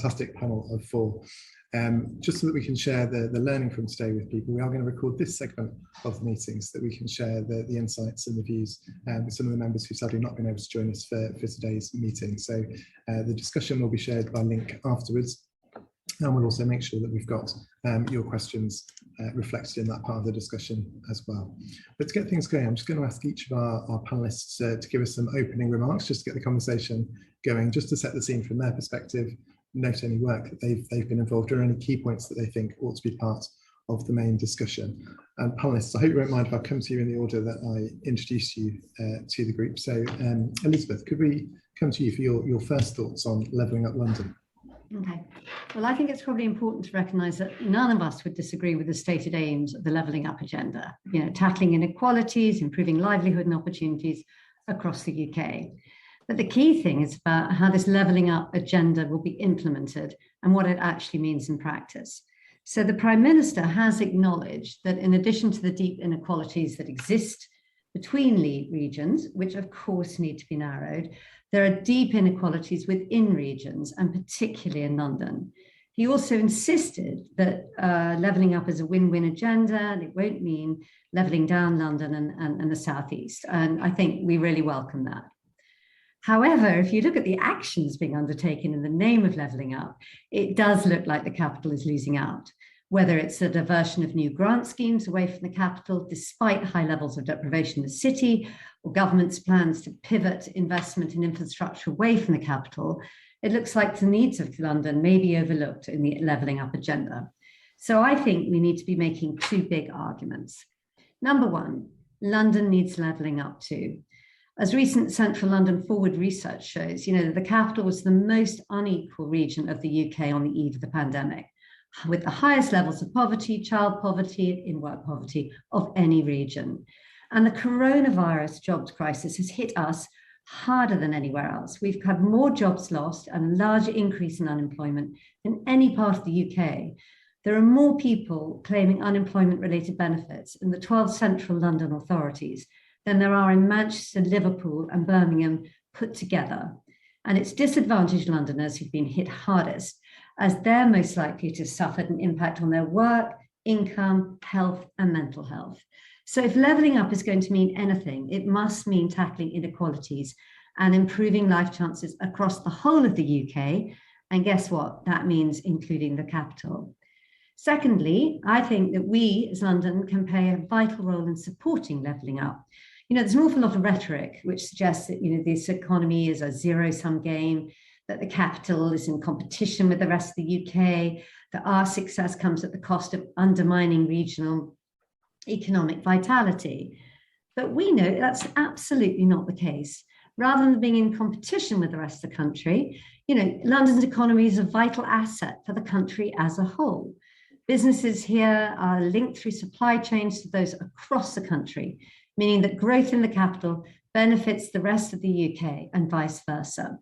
fantastic panel of 4. Just so that we can share the learning from today with people, we are going to record this segment of the meeting so that we can share the insights and the views with some of the members who've sadly not been able to join us for today's meeting. So the discussion will be shared by link afterwards, and we'll also make sure that we've got your questions reflected in that part of the discussion as well. But to get things going, I'm just going to ask each of our panelists to give us some opening remarks, just to get the conversation going, just to set the scene from their perspective, note any work that they've been involved in, or any key points that they think ought to be part of the main discussion. And panelists, I hope you won't mind if I come to you in the order that I introduce you to the group. So Elizabeth, could we come to you for your first thoughts on levelling up London? Okay, well, I think it's probably important to recognise that none of us would disagree with the stated aims of the levelling up agenda, tackling inequalities, improving livelihood and opportunities across the UK. But the key thing is about how this levelling up agenda will be implemented and what it actually means in practice. So the Prime Minister has acknowledged that in addition to the deep inequalities that exist between regions, which of course need to be narrowed, there are deep inequalities within regions, and particularly in London. He also insisted that levelling up is a win-win agenda, and it won't mean levelling down London and the South East. And I think we really welcome that. However, if you look at the actions being undertaken in the name of levelling up, it does look like the capital is losing out, whether it's a diversion of new grant schemes away from the capital, despite high levels of deprivation in the city, or government's plans to pivot investment in infrastructure away from the capital. It looks like the needs of London may be overlooked in the levelling up agenda. So I think we need to be making 2 big arguments. Number 1, London needs levelling up too. As recent Central London Forward research shows, the capital was the most unequal region of the UK on the eve of the pandemic, with the highest levels of poverty, child poverty, in-work poverty of any region. And the coronavirus jobs crisis has hit us harder than anywhere else. We've had more jobs lost and a larger increase in unemployment than any part of the UK. There are more people claiming unemployment-related benefits in the 12 central London authorities than there are in Manchester, Liverpool and Birmingham put together. And it's disadvantaged Londoners who've been hit hardest, as they're most likely to suffer an impact on their work, income, health and mental health. So if levelling up is going to mean anything, it must mean tackling inequalities and improving life chances across the whole of the UK. And guess what? That means including the capital. Secondly, I think that we as London can play a vital role in supporting levelling up. There's an awful lot of rhetoric which suggests that, this economy is a zero-sum game, that the capital is in competition with the rest of the UK, that our success comes at the cost of undermining regional economic vitality. But we know that's absolutely not the case. Rather than being in competition with the rest of the country, London's economy is a vital asset for the country as a whole. Businesses here are linked through supply chains to those across the country, meaning that growth in the capital benefits the rest of the UK and vice versa.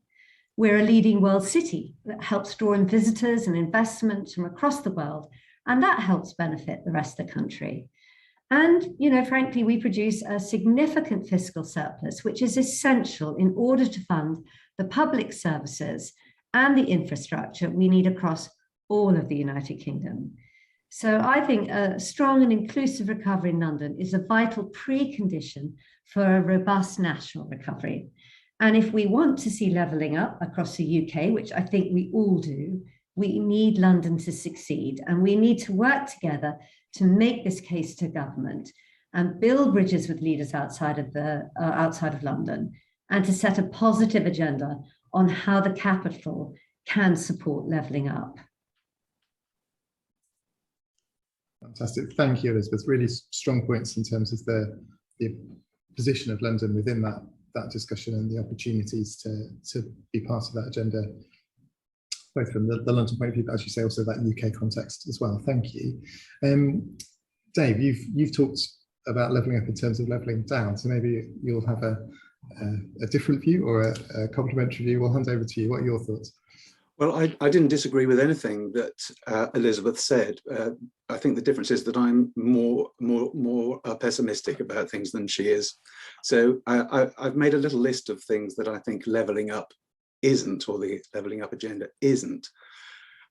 We're a leading world city that helps draw in visitors and investments from across the world, and that helps benefit the rest of the country. And, frankly, we produce a significant fiscal surplus, which is essential in order to fund the public services and the infrastructure we need across all of the United Kingdom. So I think a strong and inclusive recovery in London is a vital precondition for a robust national recovery. And if we want to see levelling up across the UK, which I think we all do, we need London to succeed, and we need to work together to make this case to government and build bridges with leaders outside of London, and to set a positive agenda on how the capital can support levelling up. Fantastic. Thank you, Elizabeth. Really strong points in terms of the position of London within that discussion and the opportunities to be part of that agenda, both from the London point of view, but as you say, also that UK context as well. Thank you. Dave, you've talked about levelling up in terms of levelling down, so maybe you'll have a different view or a complementary view. We'll hand over to you. What are your thoughts? Well, I didn't disagree with anything that Elizabeth said. I think the difference is that I'm more pessimistic about things than she is. So I've made a little list of things that I think levelling up isn't, or the levelling up agenda isn't.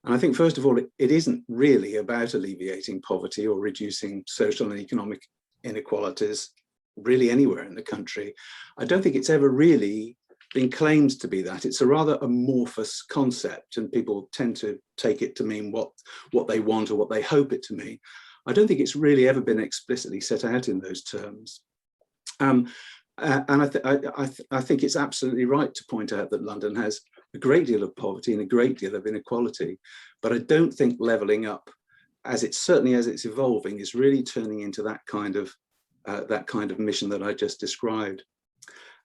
And I think, first of all, it isn't really about alleviating poverty or reducing social and economic inequalities really anywhere in the country. I don't think it's ever really been claimed to be that. It's a rather amorphous concept, and people tend to take it to mean what they want or what they hope it to mean. I don't think it's really ever been explicitly set out in those terms. And I think it's absolutely right to point out that London has a great deal of poverty and a great deal of inequality, but I don't think levelling up, certainly as it's evolving, is really turning into that kind of mission that I just described.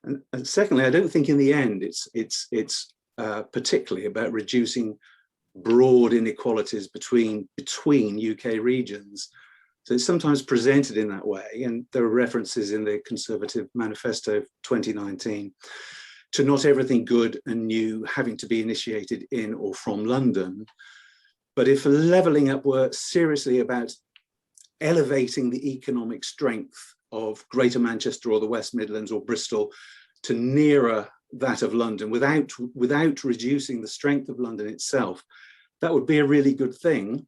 And secondly, I don't think in the end it's particularly about reducing broad inequalities between UK regions. So it's sometimes presented in that way, and there are references in the Conservative Manifesto of 2019 to not everything good and new having to be initiated in or from London. But if levelling up were seriously about elevating the economic strength of Greater Manchester or the West Midlands or Bristol to nearer that of London without reducing the strength of London itself, that would be a really good thing.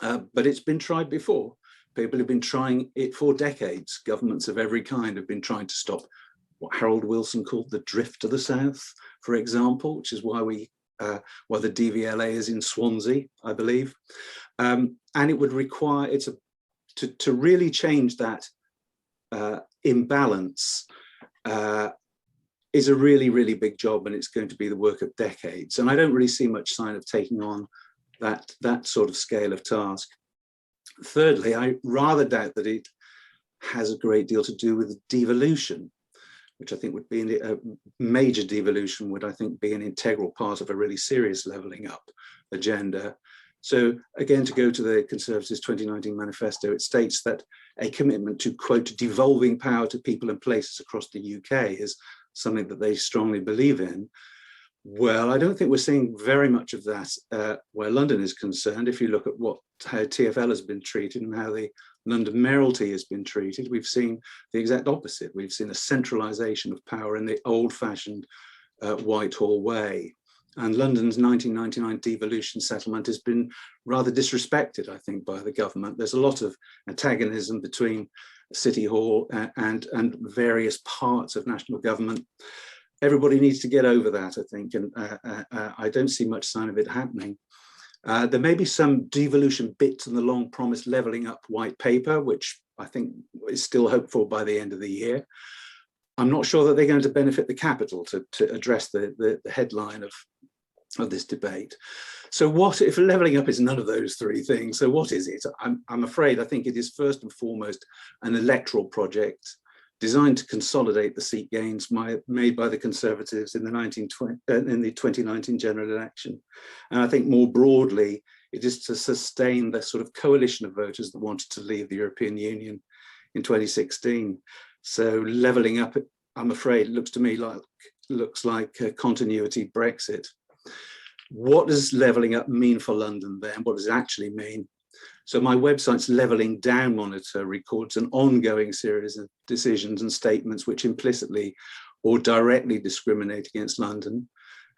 But it's been tried before. People have been trying it for decades. Governments of every kind have been trying to stop what Harold Wilson called the drift to the south, for example, which is why the DVLA is in Swansea, I believe. And it would require to really change that imbalance is a really, really big job, and it's going to be the work of decades. And I don't really see much sign of taking on that sort of scale of task. Thirdly, I rather doubt that it has a great deal to do with devolution, which I think would be a major devolution would, I think, be an integral part of a really serious levelling up agenda. So again, to go to the Conservatives' 2019 manifesto, it states that a commitment to, quote, devolving power to people and places across the UK is something that they strongly believe in. Well, I don't think we're seeing very much of that where London is concerned. If you look at how TfL has been treated and how the London mayoralty has been treated, we've seen the exact opposite. We've seen a centralisation of power in the old-fashioned Whitehall way. And London's 1999 devolution settlement has been rather disrespected, I think, by the government. There's a lot of antagonism between City Hall and various parts of national government. Everybody needs to get over that, I think, and I don't see much sign of it happening. There may be some devolution bits in the long-promised levelling up white paper, which I think is still hoped for by the end of the year. I'm not sure that they're going to benefit the capital to address the headline of this debate. So what if levelling up is none of those three things? So what is it? I'm afraid I think it is first and foremost an electoral project designed to consolidate the seat gains made by the Conservatives in the 2019 general election. And I think more broadly, it is to sustain the sort of coalition of voters that wanted to leave the European Union in 2016. So levelling up, I'm afraid, looks to me like continuity Brexit. What does levelling up mean for London then? What does it actually mean? So my website's Levelling Down Monitor records an ongoing series of decisions and statements which implicitly or directly discriminate against London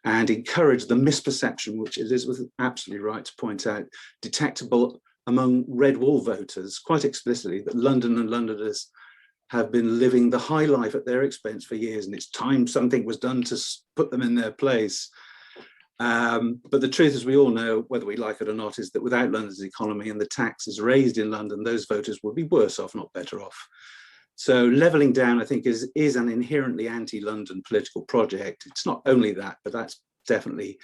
and encourage the misperception, which Elizabeth is absolutely right to point out, detectable among red wall voters quite explicitly, that London and Londoners have been living the high life at their expense for years, and it's time something was done to put them in their place. But the truth, as we all know, whether we like it or not, is that without London's economy and the taxes raised in London, those voters would be worse off, not better off. So levelling down, I think, is an inherently anti-London political project. It's not only that, but that's definitely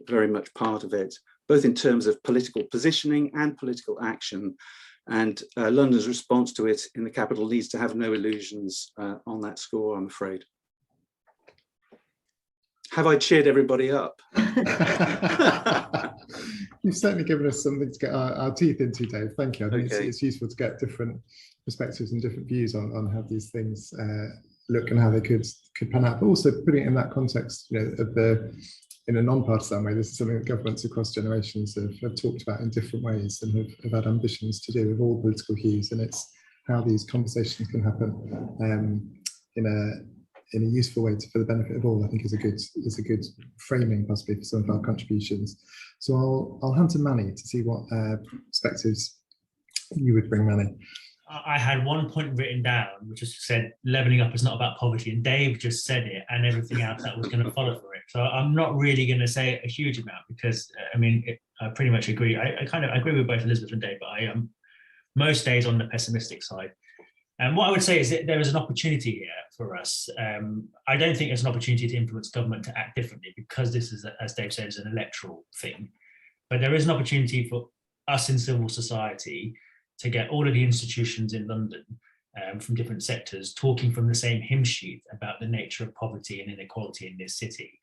very much part of it, both in terms of political positioning and political action. And London's response to it in the capital needs to have no illusions on that score, I'm afraid. Have I cheered everybody up? You've certainly given us something to get our teeth into, Dave. Thank you. I think it's useful to get different perspectives and different views on how these things look and how they could pan out, but also putting it in that context, you know, in a non-partisan way. This is something that governments across generations have talked about in different ways and have had ambitions to do with all political hues, and it's how these conversations can happen in a useful way for the benefit of all, I think is a good framing possibly for some of our contributions. So I'll hand to Manny to see what perspectives you would bring, Manny. I had one point written down, which just said levelling up is not about poverty, and Dave just said it, and everything else that was going to follow for it. So I'm not really going to say a huge amount because I mean, I pretty much agree. I agree with both Elizabeth and Dave, but I am most days on the pessimistic side. And what I would say is that there is an opportunity here for us. I don't think there's an opportunity to influence government to act differently because this is, as Dave said, is an electoral thing. But there is an opportunity for us in civil society to get all of the institutions in London from different sectors talking from the same hymn sheet about the nature of poverty and inequality in this city.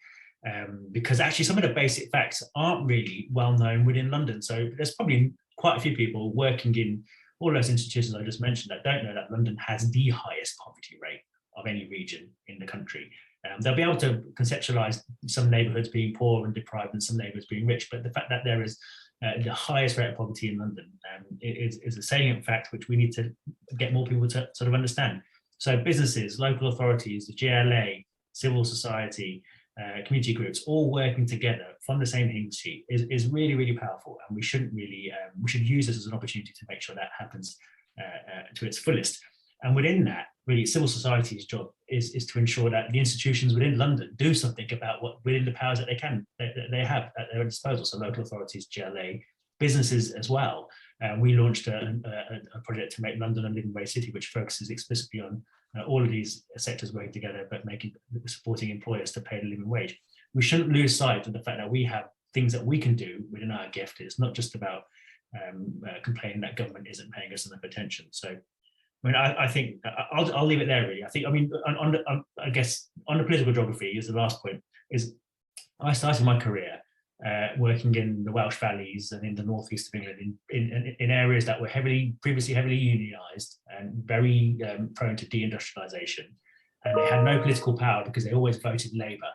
Because actually some of the basic facts aren't really well known within London. So there's probably quite a few people working in all those institutions I just mentioned that don't know that London has the highest poverty rate of any region in the country. They'll be able to conceptualize some neighbourhoods being poor and deprived and some neighbourhoods being rich, but the fact that there is the highest rate of poverty in London is a salient fact which we need to get more people to sort of understand. So businesses, local authorities, the GLA, civil society, community groups, all working together from the same hymn sheet is really, really powerful. And we shouldn't really, we should use this as an opportunity to make sure that happens to its fullest. And within that, really, civil society's job is to ensure that the institutions within London do something about what within the powers that they have at their disposal. So local authorities, GLA, businesses as well. We launched a project to make London a living wage city, which focuses explicitly on all of these sectors working together, but supporting employers to pay the living wage. We shouldn't lose sight of the fact that we have things that we can do within our gift. It's not just about complaining that government isn't paying us enough attention. So, I mean, I think I'll leave it there. Really, I mean, I guess on the political geography is the last point. Is I started my career working in the Welsh valleys and in the northeast of England in areas that were previously heavily unionised and very prone to deindustrialisation, and they had no political power because they always voted Labour.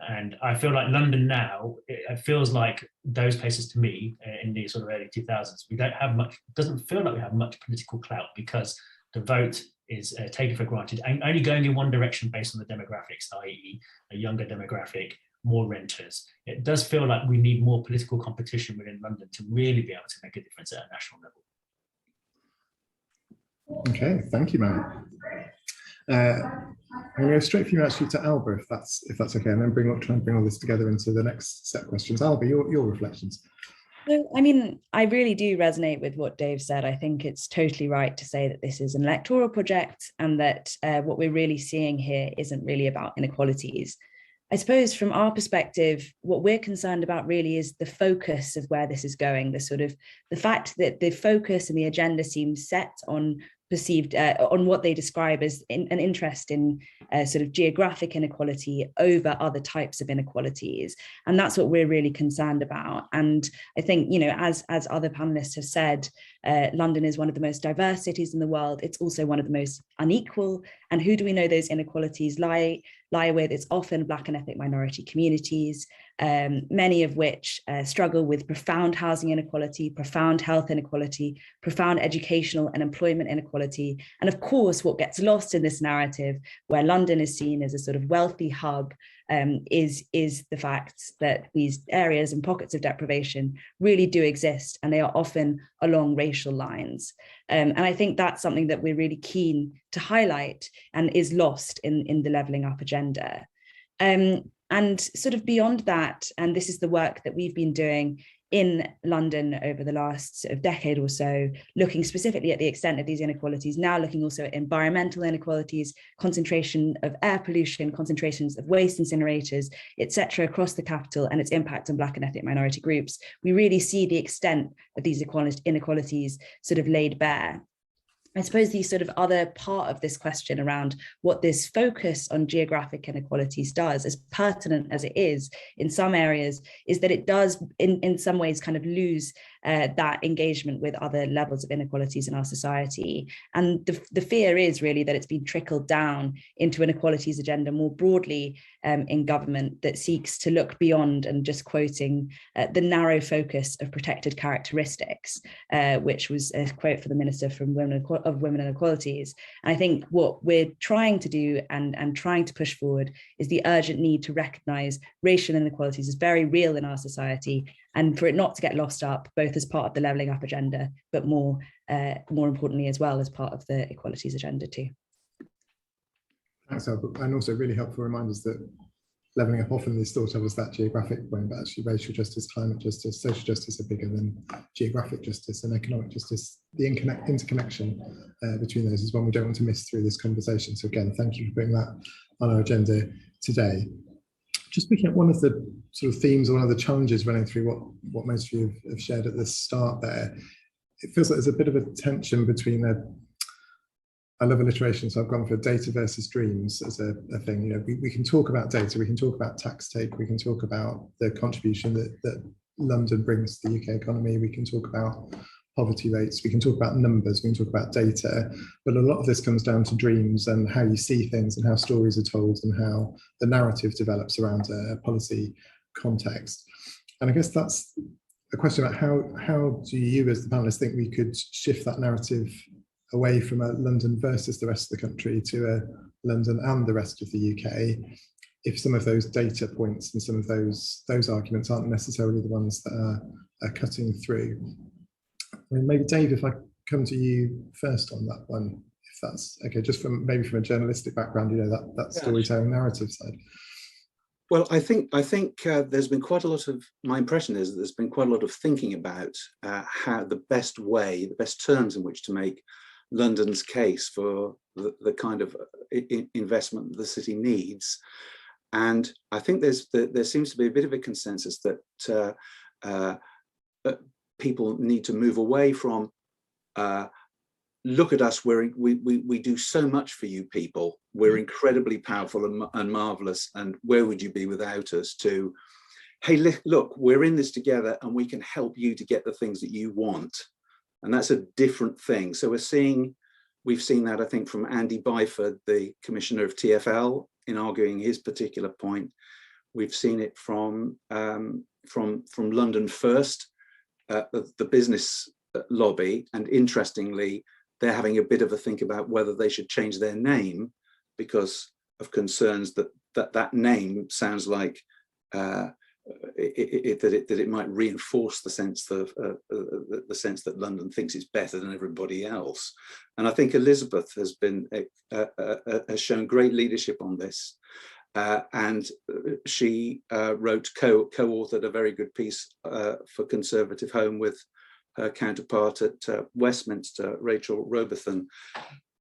And I feel like London now, it feels like those places to me in the sort of early 2000s, we don't have much, doesn't feel like we have much political clout because the vote is taken for granted and only going in one direction based on the demographics, i.e. a younger demographic, more renters. It does feel like we need more political competition within London to really be able to make a difference at a national level. Okay, thank you, Matt. I'm going to go straight from you actually to Alba, if that's okay, and then try and bring all this together into the next set of questions. Alba, your reflections. So, I mean, I really do resonate with what Dave said. I think it's totally right to say that this is an electoral project and that what we're really seeing here isn't really about inequalities. I suppose from our perspective, what we're concerned about really is the focus of where this is going, the fact that the focus and the agenda seems set on perceived on what they describe as an interest in sort of geographic inequality over other types of inequalities. And that's what we're really concerned about. And I think, you know, as other panelists have said, London is one of the most diverse cities in the world. It's also one of the most unequal. And who do we know those inequalities lie with? It's often Black and ethnic minority communities, many of which struggle with profound housing inequality, profound health inequality, profound educational and employment inequality. And of course, what gets lost in this narrative, where London is seen as a sort of wealthy hub, is the fact that these areas and pockets of deprivation really do exist, and they are often along racial lines. And I think that's something that we're really keen to highlight and is lost in the levelling up agenda. And sort of beyond that, and this is the work that we've been doing in London over the last sort of decade or so, looking specifically at the extent of these inequalities, now looking also at environmental inequalities, concentration of air pollution, concentrations of waste incinerators, etc., across the capital and its impact on Black and ethnic minority groups. We really see the extent of these inequalities sort of laid bare. I suppose the sort of other part of this question around what this focus on geographic inequalities does, as pertinent as it is in some areas, is that it does in some ways kind of lose that engagement with other levels of inequalities in our society. And the fear is really that it's been trickled down into inequalities agenda more broadly in government that seeks to look beyond and just quoting the narrow focus of protected characteristics, which was a quote for the Minister for Women of women inequalities. And I think what we're trying to do and trying to push forward is the urgent need to recognise racial inequalities as very real in our society, and for it not to get lost up, both as part of the levelling up agenda, but more importantly as well as part of the equalities agenda too. Thanks, Albert. And also really helpful reminders that levelling up often is thought of as that geographic point, but actually racial justice, climate justice, social justice are bigger than geographic justice and economic justice. The interconnection between those is one we don't want to miss through this conversation. So again, thank you for putting that on our agenda today. Just picking up one of the sort of themes or one of the challenges running through what most of you have shared at the start there, it feels like there's a bit of a tension between I love alliteration, so I've gone for data versus dreams as a thing. You know, we can talk about data, we can talk about tax take, we can talk about the contribution that London brings to the UK economy, we can talk about poverty rates, we can talk about numbers, we can talk about data, but a lot of this comes down to dreams and how you see things and how stories are told and how the narrative develops around a policy context. And I guess that's a question about how do you as the panelists think we could shift that narrative away from a London versus the rest of the country to a London and the rest of the UK, if some of those data points and some of those arguments aren't necessarily the ones that are cutting through. I mean, maybe Dave, if I come to you first on that one, if that's okay, just maybe from a journalistic background, you know, that storytelling narrative side. Well, I think there's been quite a lot of, my impression is that there's been quite a lot of thinking about how the best terms in which to make London's case for the kind of investment that the city needs. And I think there seems to be a bit of a consensus that people need to move away from look at us, we do so much for you people, we're incredibly powerful and marvelous, and where would you be without us, to, hey, look, we're in this together and we can help you to get the things that you want. And that's a different thing. So we've seen that, I think, from Andy Byford, the Commissioner of TfL, in arguing his particular point. We've seen it from London First, the business lobby, and interestingly, they're having a bit of a think about whether they should change their name because of concerns that name sounds like that it might reinforce the sense that London thinks it's better than everybody else. And I think Elizabeth has shown great leadership on this, and she co-authored a very good piece for Conservative Home with her counterpart at Westminster, Rachel Robertson,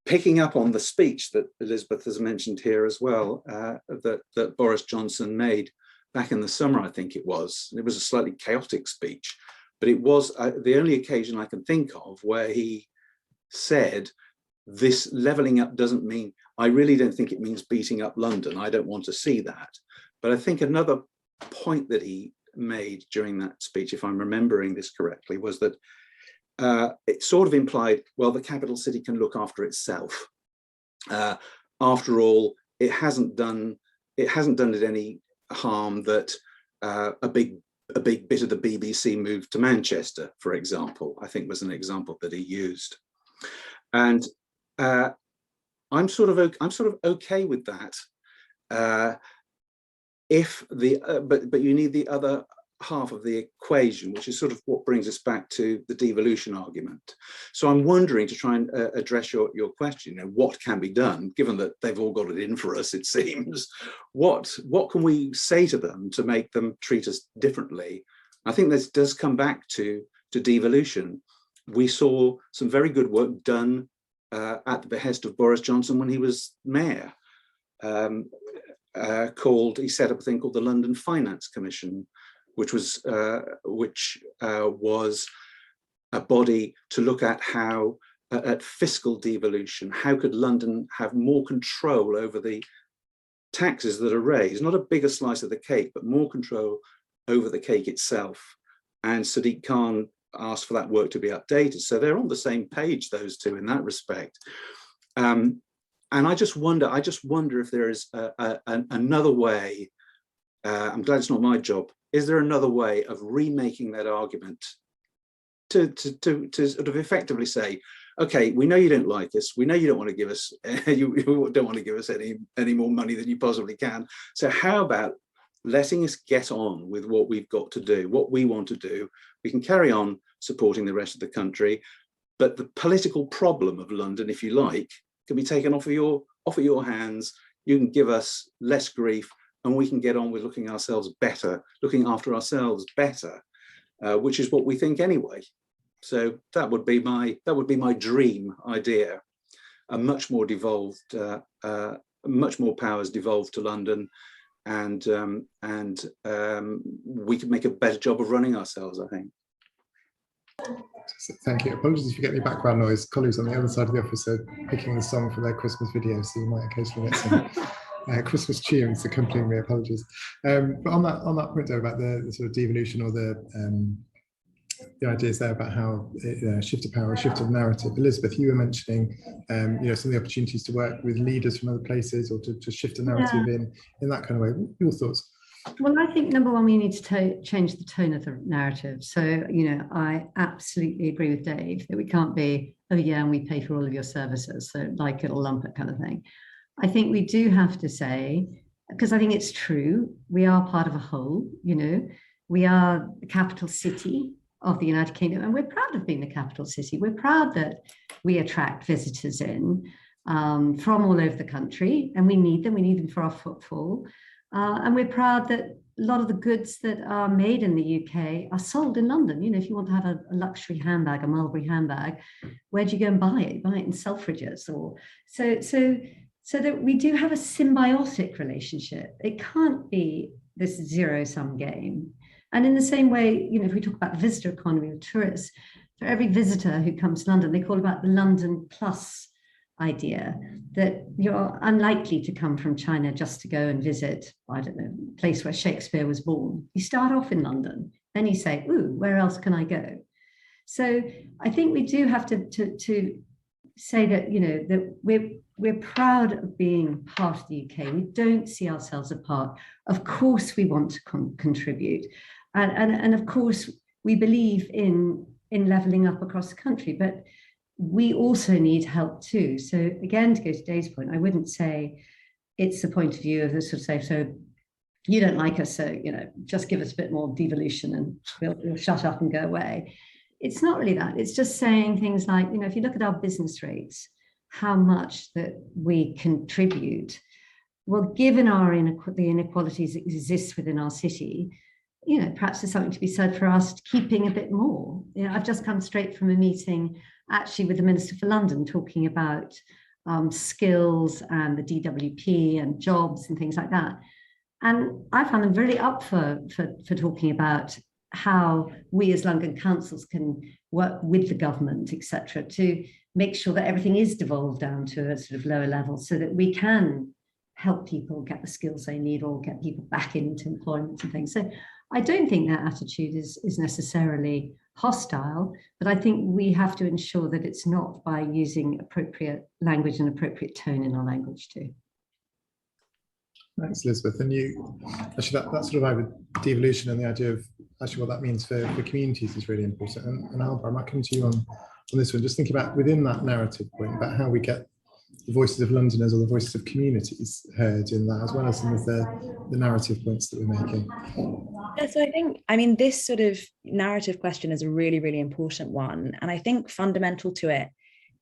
picking up on the speech that Elizabeth has mentioned here as well, that Boris Johnson made back in the summer, I think it was. It was a slightly chaotic speech, but it was the only occasion I can think of where he said, this levelling up doesn't mean, I really don't think it means beating up London. I don't want to see that. But I think another point that he made during that speech, if I'm remembering this correctly, was that it sort of implied, well, the capital city can look after itself. After all, it hasn't done it any harm that a big bit of the BBC moved to Manchester, for example, I think was an example that he used. And I'm sort of okay with that. But you need the other half of the equation, which is sort of what brings us back to the devolution argument. So I'm wondering, to try and address your question, you know, what can be done, given that they've all got it in for us, it seems. What can we say to them to make them treat us differently? I think this does come back to devolution. We saw some very good work done at the behest of Boris Johnson when he was mayor. He set up a thing called the London Finance Commission, which was a body to look at how, at fiscal devolution, how could London have more control over the taxes that are raised, not a bigger slice of the cake, but more control over the cake itself. And Sadiq Khan asked for that work to be updated. So they're on the same page, those two, in that respect. And I just wonder if there is another way. I'm glad it's not my job. Is there another way of remaking that argument to sort of effectively say, okay, we know you don't like us. We know you don't want to give us, you don't want to give us any more money than you possibly can. So how about letting us get on with what we've got to do, what we want to do? We can carry on supporting the rest of the country, but the political problem of London, if you like, can be taken off of your hands. You can give us less grief, and we can get on with looking ourselves better, looking after ourselves better, which is what we think anyway. So that would be my dream idea. A much more devolved, much more powers devolved to London, and we could make a better job of running ourselves, I think. Thank you. Apologies if you get any background noise. Colleagues on the other side of the office are picking the song for their Christmas video, so you might occasionally get some Christmas tunes accompanying me. Apologies. But on that point though, about the sort of devolution or the ideas there about how shift of power, shift of narrative. Elizabeth, you were mentioning some of the opportunities to work with leaders from other places or to shift a narrative in that kind of way. Your thoughts? Well, I think number one, we need to change the tone of the narrative. So, I absolutely agree with Dave that we can't be, oh yeah, and we pay for all of your services, so like it'll lump it kind of thing. I think we do have to say, because I think it's true, we are part of a whole, we are the capital city of the United Kingdom, and we're proud of being the capital city. We're proud that we attract visitors in from all over the country, and we need them for our footfall. And we're proud that a lot of the goods that are made in the UK are sold in London. If you want to have a luxury handbag, a Mulberry handbag, where do you go and buy it? You buy it in Selfridges, or so that we do have a symbiotic relationship. It can't be this zero-sum game. And in the same way, if we talk about visitor economy or tourists, for every visitor who comes to London, they call about the London Plus idea, that you're unlikely to come from China just to go and visit, I don't know, a place where Shakespeare was born. You start off in London, then you say, ooh, where else can I go? So I think we do have to say that, that we're proud of being part of the UK. We don't see ourselves apart. Of course, we want to contribute. And of course, we believe in levelling up across the country, but we also need help too. So again, to go to Dave's point, I wouldn't say it's the point of view of the sort of say, so you don't like us, so just give us a bit more devolution and we'll shut up and go away. It's not really that. It's just saying things like, if you look at our business rates, how much that we contribute. Well, given the inequalities that exist within our city, perhaps there's something to be said for us keeping a bit more. I've just come straight from a meeting actually with the Minister for London talking about skills and the DWP and jobs and things like that. And I found them really up for talking about how we as London councils can work with the government, etc., to make sure that everything is devolved down to a sort of lower level so that we can help people get the skills they need or get people back into employment and things. So I don't think that attitude is necessarily hostile, but I think we have to ensure that it's not by using appropriate language and appropriate tone in our language too. Thanks, Elizabeth. And you, actually, that sort of over devolution and the idea of actually what that means for communities is really important. And Alba, I might come to you on this one. Just think about within that narrative point about how we get the voices of Londoners or the voices of communities heard in that, as well as some of the narrative points that we're making. Yeah, so this sort of narrative question is a really, really important one. And I think fundamental to it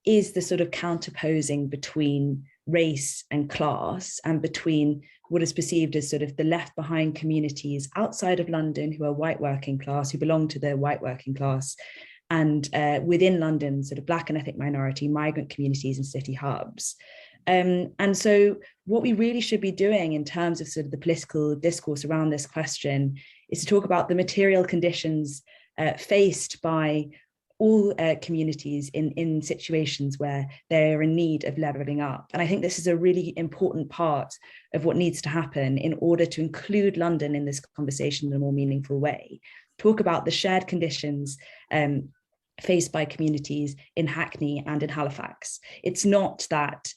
is the sort of counterposing between race and class and between what is perceived as sort of the left behind communities outside of London who are white working class, who belong to the white working class, and within London, sort of Black and ethnic minority, migrant communities and city hubs. And so what we really should be doing in terms of sort of the political discourse around this question is to talk about the material conditions faced by all communities in situations where they're in need of levelling up. And I think this is a really important part of what needs to happen in order to include London in this conversation in a more meaningful way. Talk about the shared conditions faced by communities in Hackney and in Halifax. It's not that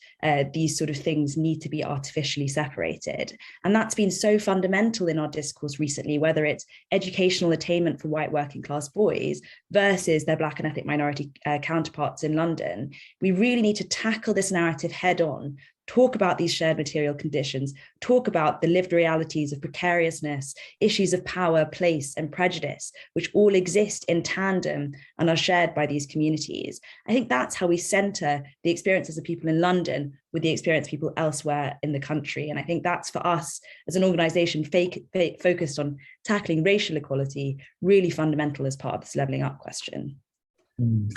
these sort of things need to be artificially separated. And that's been so fundamental in our discourse recently, whether it's educational attainment for white working class boys versus their Black and ethnic minority counterparts in London. We really need to tackle this narrative head on, talk about these shared material conditions, talk about the lived realities of precariousness, issues of power, place, and prejudice, which all exist in tandem and are shared by these communities. I think that's how we centre the experiences of people in London with the experience of people elsewhere in the country. And I think that's, for us as an organisation focused on tackling racial equality, really fundamental as part of this levelling up question.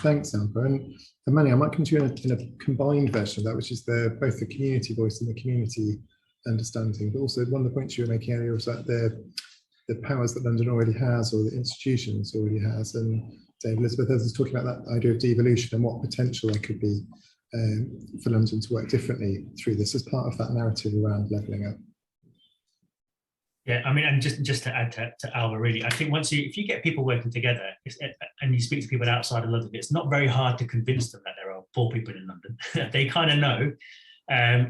Thanks, Alba. And Manny, I might come to you in a combined version of that, which is both the community voice and the community understanding, but also one of the points you were making earlier was that the powers that London already has, or the institutions already has. And Dave Elizabeth was talking about that idea of devolution and what potential there could be for London to work differently through this as part of that narrative around levelling up. Yeah, I mean, and just to add to Alba, really, I think if you get people working together and you speak to people outside of London, it's not very hard to convince them that there are poor people in London. They kind of know.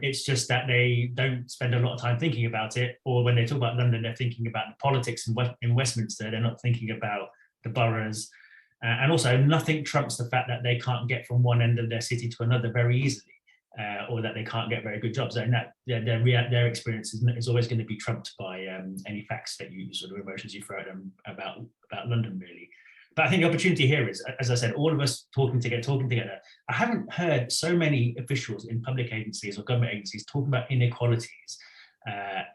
It's just that they don't spend a lot of time thinking about it, or when they talk about London, they're thinking about the politics in Westminster. They're not thinking about the boroughs. And also, nothing trumps the fact that they can't get from one end of their city to another very easily. Or that they can't get very good jobs, and that their experience is always going to be trumped by any facts that you sort of emotions you throw at them about London, really. But I think the opportunity here is, as I said, all of us talking together. I haven't heard so many officials in public agencies or government agencies talking about inequalities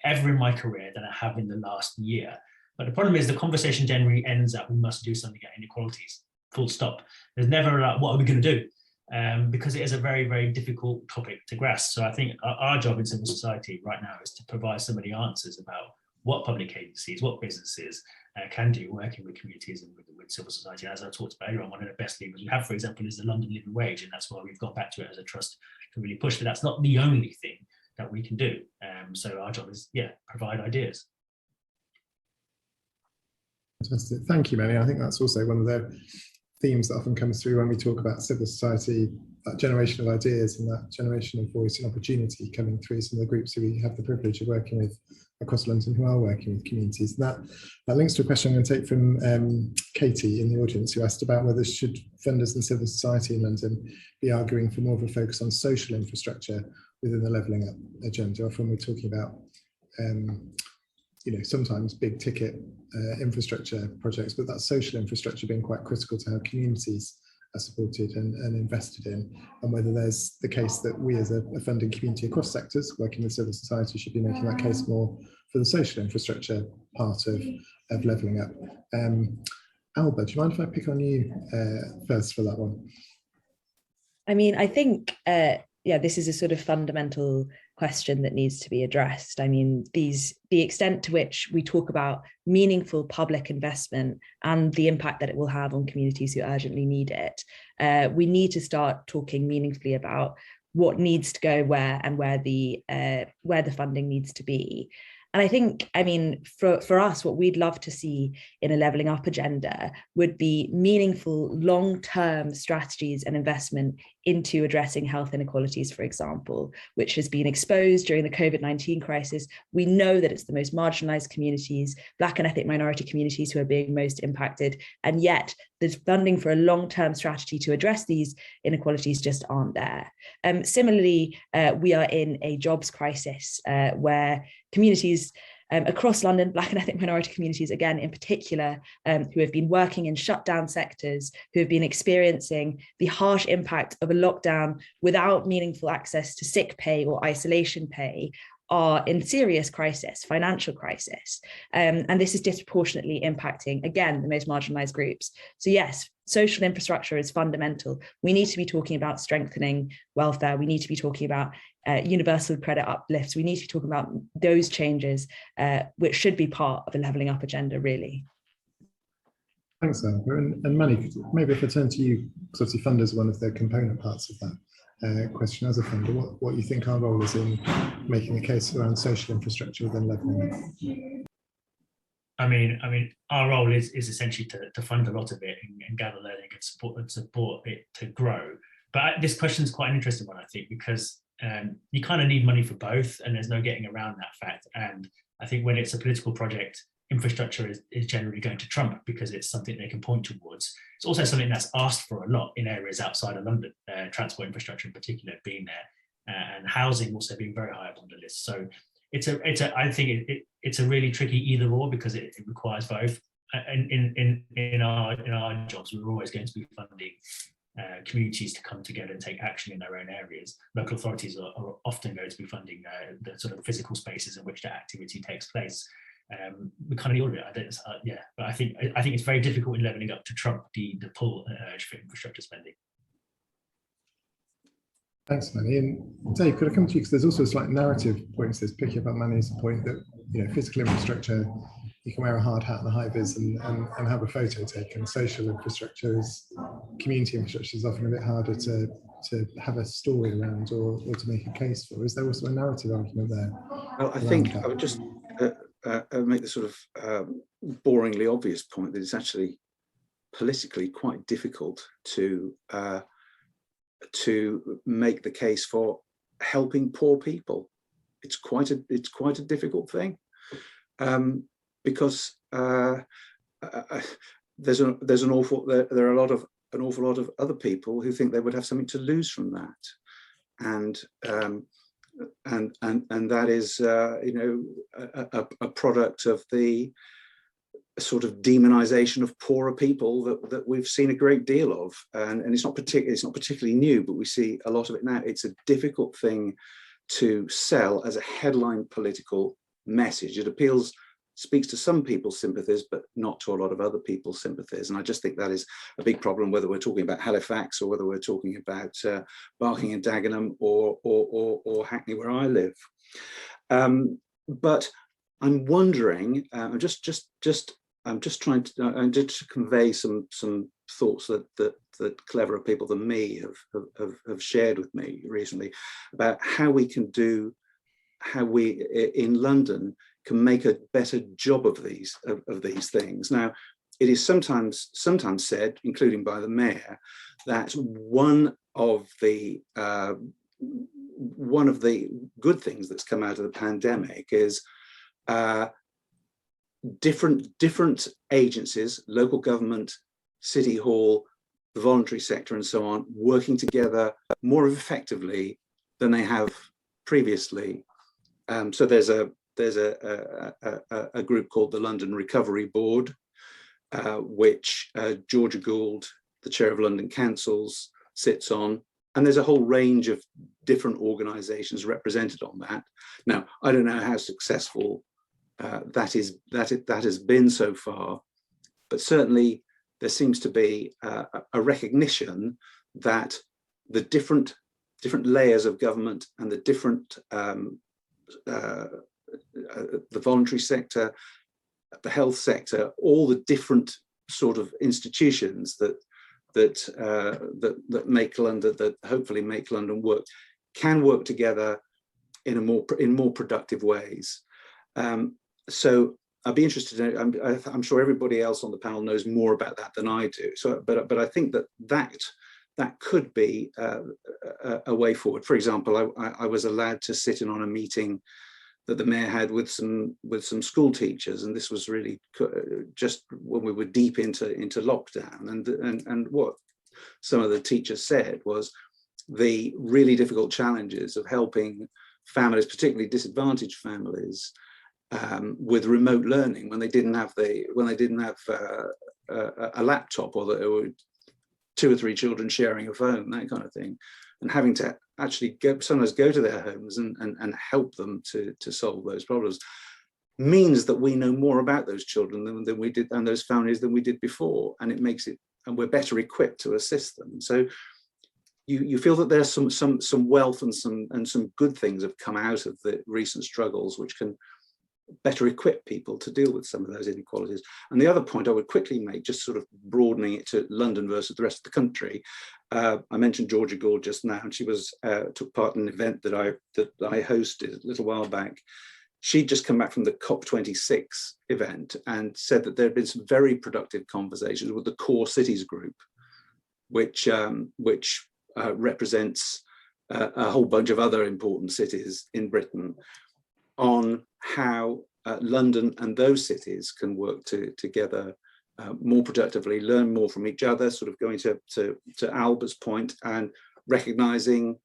ever in my career than I have in the last year. But the problem is the conversation generally ends at we must do something at inequalities, full stop. There's never like, what are we going to do? Because it is a very, very difficult topic to grasp. So I think our job in civil society right now is to provide some of the answers about what public agencies, what businesses can do working with communities and with civil society. As I talked about earlier, one of the best levers we have, for example, is the London Living Wage, and that's why we've got back to it as a trust to really push. But that's not the only thing that we can do. So our job is, provide ideas. Fantastic. Thank you, Manny. I think that's also one of the themes that often comes through when we talk about civil society, that generation of ideas and that generation of voice and opportunity coming through some of the groups who we have the privilege of working with across London who are working with communities. And that links to a question I'm going to take from Katie in the audience, who asked about whether should funders and civil society in London be arguing for more of a focus on social infrastructure within the levelling up agenda. Often we're talking about sometimes big ticket infrastructure projects, but that social infrastructure being quite critical to how communities are supported and invested in, and whether there's the case that we as a funding community across sectors working with civil society should be making that case more for the social infrastructure part of levelling up. Alba, do you mind if I pick on you first for that one? I mean, I think, this is a sort of fundamental question that needs to be addressed. I mean, the extent to which we talk about meaningful public investment and the impact that it will have on communities who urgently need it, we need to start talking meaningfully about what needs to go where and where the funding needs to be. And I think, for us, what we'd love to see in a levelling up agenda would be meaningful long-term strategies and investment into addressing health inequalities, for example, which has been exposed during the COVID-19 crisis. We know that it's the most marginalised communities, Black and ethnic minority communities, who are being most impacted. And yet there's funding for a long-term strategy to address these inequalities just aren't there. Similarly, we are in a jobs crisis where communities across London, Black and ethnic minority communities, again, in particular, who have been working in shutdown sectors, who have been experiencing the harsh impact of a lockdown without meaningful access to sick pay or isolation pay, are in serious crisis, financial crisis. And this is disproportionately impacting, again, the most marginalized groups. So yes, social infrastructure is fundamental. We need to be talking about strengthening welfare. We need to be talking about universal credit uplifts. We need to be talking about those changes, which should be part of a levelling up agenda, really. Thanks, Alba. And Manny, maybe if I turn to you, because obviously funders are one of the component parts of that question as a funder, what you think our role is in making the case around social infrastructure within levelling up. I mean, our role is essentially to fund a lot of it and gather learning and support it to grow. But this question is quite an interesting one, I think, because you kind of need money for both, and there's no getting around that fact. And I think when it's a political project, infrastructure is generally going to trump because it's something they can point towards. It's also something that's asked for a lot in areas outside of London, transport infrastructure in particular being there, and housing also being very high up on the list. So I think it's a really tricky either or, because it requires both. In our jobs, we're always going to be funding communities to come together and take action in their own areas. Local authorities are often going to be funding the sort of physical spaces in which that activity takes place. We kind of need all of it. But I think it's very difficult in levelling up to trump the pull urge for infrastructure spending. Thanks, Manny. And Dave, could I come to you, because there's also a slight narrative point to this, picking up on Manny's point that, physical infrastructure, you can wear a hard hat and a high vis and have a photo taken. Social infrastructure community infrastructure is often a bit harder to have a story around or to make a case for. Is there also a narrative argument there? Well, I think I would just make the sort of boringly obvious point that it's actually politically quite difficult to make the case for helping poor people. It's quite a difficult thing, because there are an awful lot of other people who think they would have something to lose from that, and that is a product of the sort of demonization of poorer people that we've seen a great deal of, and it's not particularly new, but we see a lot of it now. It's a difficult thing to sell as a headline political message. It speaks to some people's sympathies, but not to a lot of other people's sympathies. And I just think that is a big problem, whether we're talking about Halifax or whether we're talking about Barking and Dagenham or Hackney, where I live. But I'm wondering, I'm just trying to convey some thoughts that cleverer people than me have shared with me recently about how we in London can make a better job of these things. Now, it is sometimes said, including by the mayor, that one of the good things that's come out of the pandemic is different agencies, local government, city hall, the voluntary sector, and so on, working together more effectively than they have previously. So there's a group called the London Recovery Board, which Georgia Gould, the chair of London Councils, sits on, and there's a whole range of different organisations represented on that. Now, I don't know how successful that has been so far, but certainly there seems to be a recognition that the different layers of government and the different the voluntary sector, the health sector, all the different sort of institutions that make London, that hopefully make London work, can work together in more productive ways. So I'd be interested to know, I'm sure everybody else on the panel knows more about that than I do. So, but I think that could be a way forward. For example, I was allowed to sit in on a meeting that the mayor had with some school teachers, and this was really just when we were deep into lockdown. And what some of the teachers said was the really difficult challenges of helping families, particularly disadvantaged families, with remote learning when they didn't have a laptop, or there were 2 or 3 children sharing a phone, that kind of thing, and having to actually sometimes go to their homes and help them to solve those problems, means that we know more about those children than we did, and those families, than we did before, and it makes it, and we're better equipped to assist them. So you feel that there's some wealth and some good things have come out of the recent struggles, which can better equip people to deal with some of those inequalities. And the other point I would quickly make, just sort of broadening it to London versus the rest of the country, I mentioned Georgia Gould just now, and she was took part in an event that I hosted a little while back. she'd just come back from the COP26 event and said that there had been some very productive conversations with the Core Cities group, which represents a whole bunch of other important cities in Britain, on how London and those cities can work together more productively, learn more from each other, sort of going to Albert's point and recognizing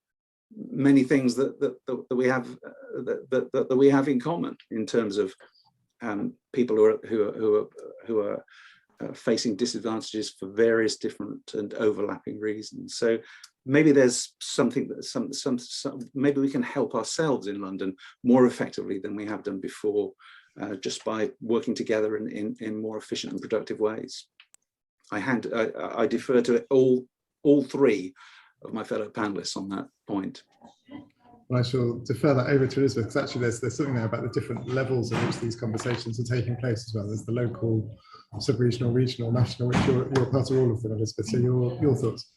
many things that we have in common in terms of people who are facing disadvantages for various different and overlapping reasons. So maybe there's something that maybe we can help ourselves in London more effectively than we have done before, just by working together in more efficient and productive ways. I defer to all three of my fellow panelists on that point. Well, I shall defer that over to Elizabeth, because actually there's something there about the different levels at which these conversations are taking place as well. There's the local, sub-regional, regional, national, which you're part of all of them, Elizabeth. So your thoughts.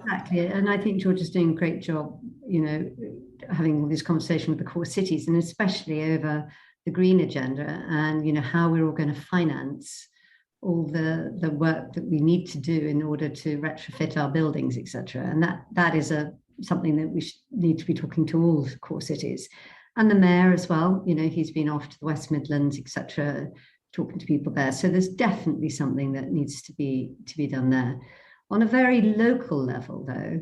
Exactly, and I think George is doing a great job, you know, having all these conversations with the core cities, and especially over the green agenda, and, you know, how we're all going to finance all the work that we need to do in order to retrofit our buildings, etc. And that is something that we need to be talking to all core cities, and the mayor as well. You know, he's been off to the West Midlands, etc., talking to people there. So there's definitely something that needs to be done there. On a very local level, though,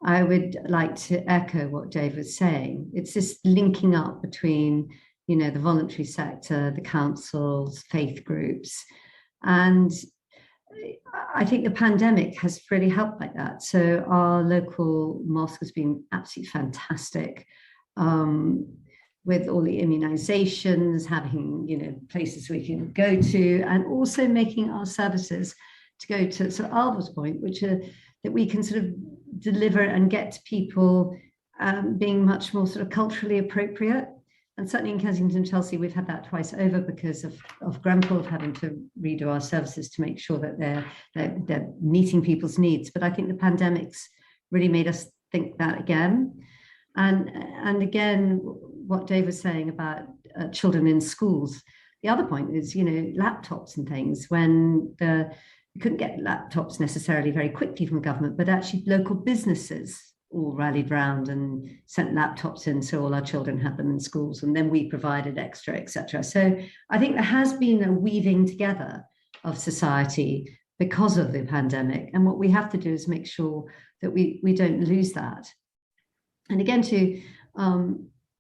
I would like to echo what Dave was saying. It's this linking up between, you know, the voluntary sector, the councils, faith groups. And I think the pandemic has really helped like that. So our local mosque has been absolutely fantastic, with all the immunizations, having, you know, places we can go to, and also making our services, to go to sort of Alva's point, which are that we can sort of deliver and get to people, being much more sort of culturally appropriate. And certainly in Kensington and Chelsea, we've had that twice over because of Grenfell having to redo our services to make sure that they're meeting people's needs. But I think the pandemic's really made us think that again. And again, what Dave was saying about children in schools. The other point is, you know, laptops and things. When we couldn't get laptops necessarily very quickly from government, but actually local businesses all rallied round and sent laptops in, so all our children had them in schools, and then we provided extra, etc. So I think there has been a weaving together of society because of the pandemic, and what we have to do is make sure that we don't lose that. And again, to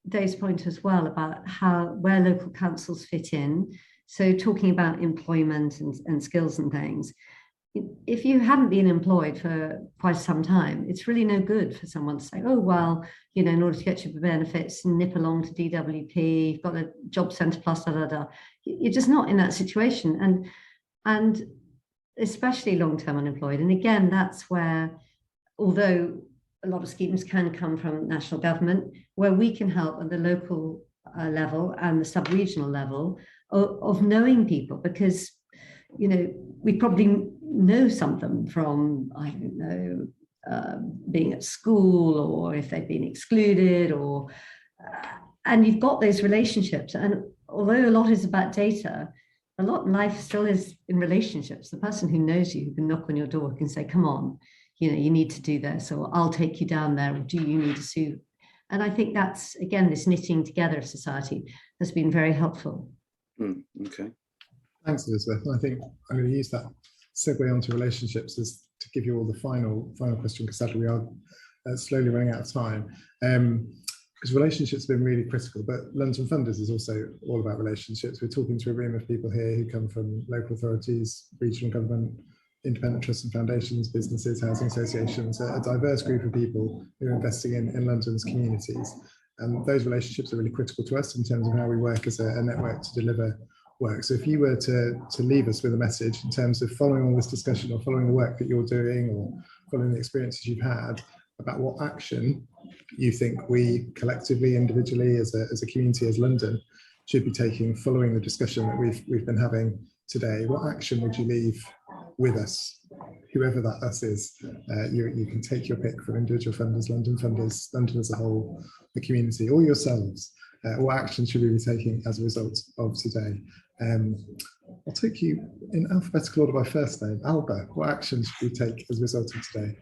Dave's point as well about where local councils fit in, so talking about employment and skills and things. If you haven't been employed for quite some time, it's really no good for someone to say, oh, well, you know, in order to get your benefits, nip along to DWP, you've got a job centre plus, da, da, da. You're just not in that situation. And especially long-term unemployed. And again, that's where, although a lot of schemes can come from national government, where we can help at the local level and the sub-regional level of knowing people, because, you know, we probably know some of them from, I don't know, being at school, or if they've been excluded, or and you've got those relationships. And although a lot is about data, a lot in life still is in relationships. The person who knows you, who can knock on your door, can say, come on, you know, you need to do this, or I'll take you down there, or do you need a suit? And I think that's, again, this knitting together of society has been very helpful. Okay. Thanks, Elizabeth. And I think I'm going to use that segue onto relationships as to give you all the final question, because sadly we are slowly running out of time. Because relationships have been really critical, but London Funders is also all about relationships. We're talking to a room of people here who come from local authorities, regional government, independent trusts and foundations, businesses, housing associations, a diverse group of people who are investing in London's communities. And those relationships are really critical to us in terms of how we work as a network to deliver work. So if you were to leave us with a message in terms of following all this discussion, or following the work that you're doing, or following the experiences you've had, about what action you think we collectively, individually, as a community, as London, should be taking following the discussion that we've been having today, what action would you leave with us, whoever that us is? You can take your pick from individual funders, London funders, London as a whole, the community, or yourselves. What action should we be taking as a result of today? I'll take you in alphabetical order by first name. Alba, what action should we take as a result of today?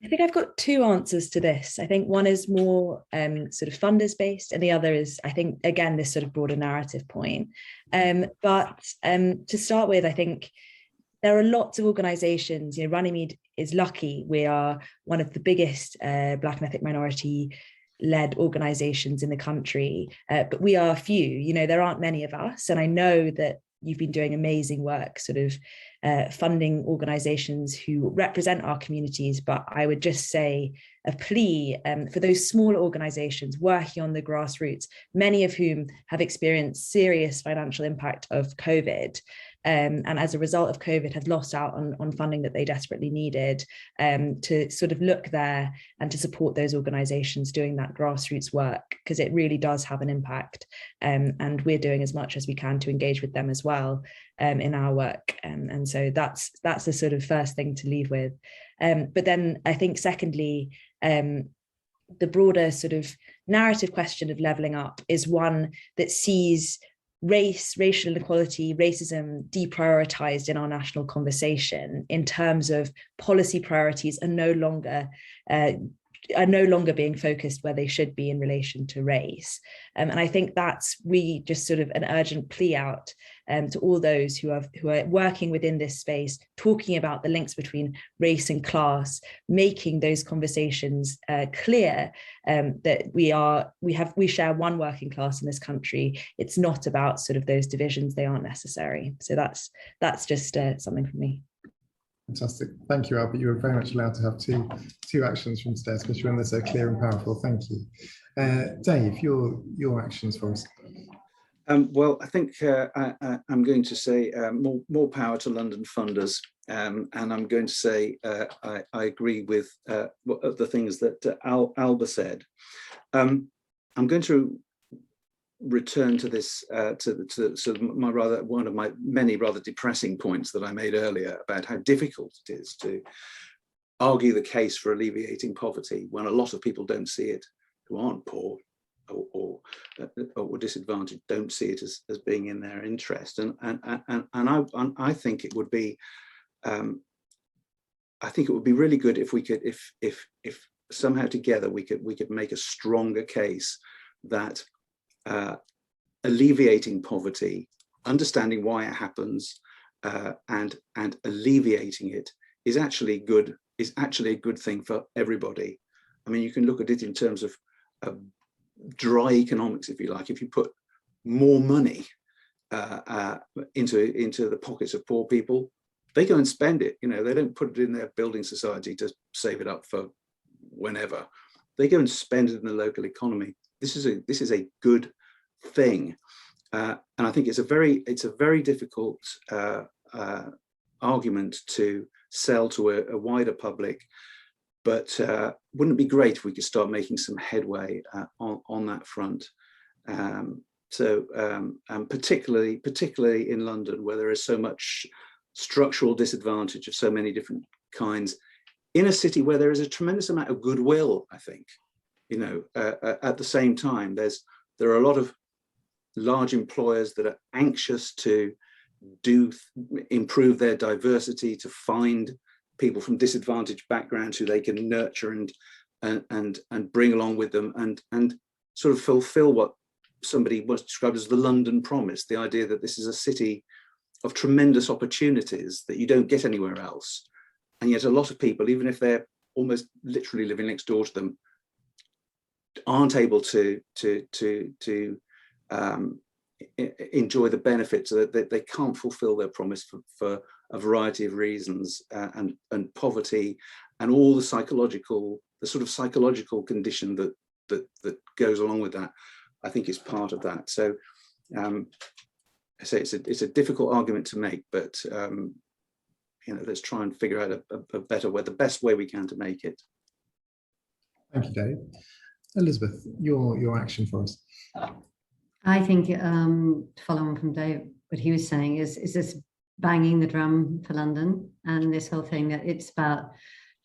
I think I've got two answers to this. I think one is more sort of funders based, and the other is, I think, again, this sort of broader narrative point. But to start with, I think there are lots of organisations. You know, Runnymede is lucky. We are one of the biggest Black and ethnic minority led organisations in the country, but we are few. You know, there aren't many of us, and I know that you've been doing amazing work sort of funding organisations who represent our communities. But I would just say a plea for those smaller organisations working on the grassroots, many of whom have experienced serious financial impact of COVID, and as a result of COVID have lost out on funding that they desperately needed, to sort of look there and to support those organisations doing that grassroots work, because it really does have an impact, and we're doing as much as we can to engage with them as well in our work, and so that's the sort of first thing to leave with. But then I think secondly, the broader sort of narrative question of levelling up is one that sees racial inequality, racism deprioritized in our national conversation in terms of policy priorities are no longer being focused where they should be in relation to race. And I think that's really just sort of an urgent plea out to all those who are working within this space, talking about the links between race and class, making those conversations clear, that we share one working class in this country. It's not about sort of those divisions; they aren't necessary. So that's just something for me. Fantastic. Thank you, Albert. You were very much allowed to have two actions from today, especially when they're so clear and powerful. Thank you. Dave, your actions for us. Well, I think I'm going to say more power to London funders, and I'm going to say I agree with the things that Alba said. I'm going to return to this to sort of one of my many rather depressing points that I made earlier about how difficult it is to argue the case for alleviating poverty when a lot of people don't see it, who aren't poor or disadvantaged, don't see it as being in their interest, and I think it would be really good if we could if somehow together we could make a stronger case that alleviating poverty, understanding why it happens, and alleviating it is actually a good thing for everybody. I mean, you can look at it in terms of dry economics, if you like. If you put more money into the pockets of poor people, they go and spend it. You know, they don't put it in their building society to save it up for whenever. They go and spend it in the local economy. This is a good thing, and I think it's a very difficult argument to sell to a wider public. But wouldn't it be great if we could start making some headway on that front? And particularly in London, where there is so much structural disadvantage of so many different kinds, in a city where there is a tremendous amount of goodwill, I think. You know, at the same time, there are a lot of large employers that are anxious to improve their diversity, to find people from disadvantaged backgrounds who they can nurture and bring along with them, and sort of fulfill what somebody was described as the London promise, the idea that this is a city of tremendous opportunities that you don't get anywhere else. And yet a lot of people, even if they're almost literally living next door to them, aren't able to enjoy the benefits, that they can't fulfill their promise for a variety of reasons, and poverty and all the sort of psychological condition that goes along with that, I think is part of that. So I say it's a difficult argument to make, but you know, let's try and figure out a better way, the best way we can to make it. Thank you, Dave. Elizabeth, your action for us. I think to follow on from Dave, what he was saying is this banging the drum for London, and this whole thing that it's about,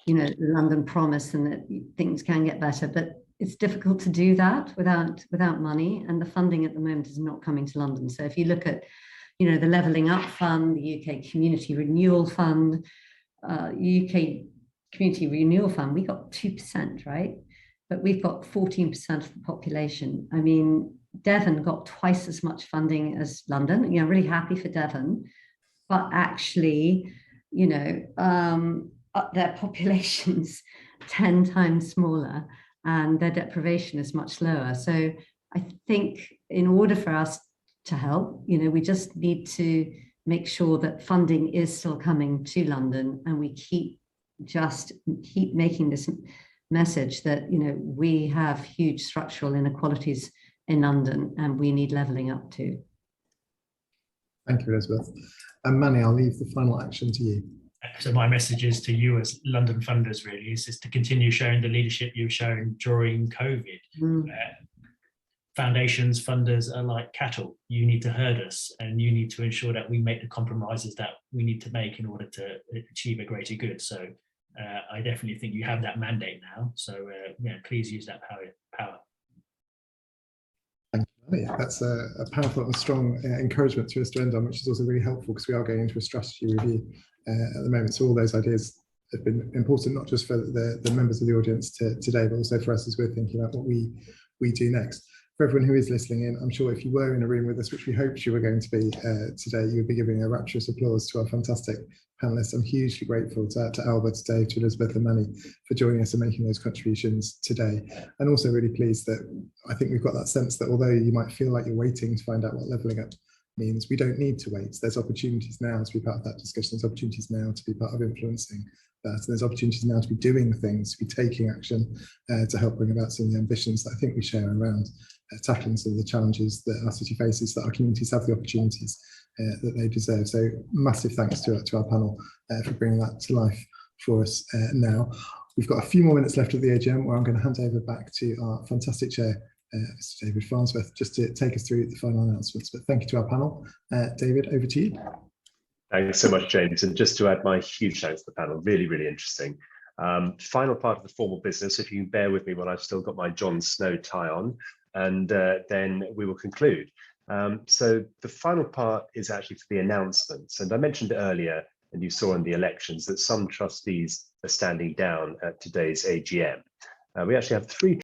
you know, the London promise and that things can get better. But it's difficult to do that without money, and the funding at the moment is not coming to London. So if you look at, you know, the Levelling Up Fund, the UK Community Renewal Fund, UK Community Renewal Fund, we got 2%, right? But we've got 14% of the population. I mean, Devon got twice as much funding as London. You know, really happy for Devon, but actually, you know, their population's 10 times smaller and their deprivation is much lower. So I think in order for us to help, you know, we just need to make sure that funding is still coming to London, and we keep making this message that, you know, we have huge structural inequalities in London and we need levelling up too. Thank you, Elizabeth. And Manny, I'll leave the final action to you. So my message is to you as London funders really is to continue showing the leadership you've shown during COVID. Foundations, funders are like cattle. You need to herd us, and you need to ensure that we make the compromises that we need to make in order to achieve a greater good. So I definitely think you have that mandate now. So yeah, please use that power. Thank you. Yeah, that's a powerful and strong encouragement to us to end on, which is also really helpful because we are going into a strategy review at the moment. So all those ideas have been important, not just for the members of the audience today, but also for us as we're thinking about what we do next. For everyone who is listening in, I'm sure if you were in a room with us, which we hoped you were going to be today, you would be giving a rapturous applause to our fantastic panelists. I'm hugely grateful to Albert, to Dave, to Elizabeth and Manny for joining us and making those contributions today. And also really pleased that I think we've got that sense that although you might feel like you're waiting to find out what levelling up means, we don't need to wait. There's opportunities now to be part of that discussion. There's opportunities now to be part of influencing that. And there's opportunities now to be doing things, to be taking action to help bring about some of the ambitions that I think we share around tackling some of the challenges that our city faces, that our communities have the opportunities that they deserve. So massive thanks to our panel for bringing that to life for us now. We've got a few more minutes left of the AGM where I'm going to hand over back to our fantastic chair, Mr. David Farnsworth, just to take us through the final announcements. But thank you to our panel. David, over to you. Thanks so much, James. And just to add my huge thanks to the panel, really, really interesting. Final part of the formal business, if you can bear with me while I've still got my Jon Snow tie on, and then we will conclude. So the final part is actually for the announcements. And I mentioned earlier, and you saw in the elections, that some trustees are standing down at today's AGM. We actually have 3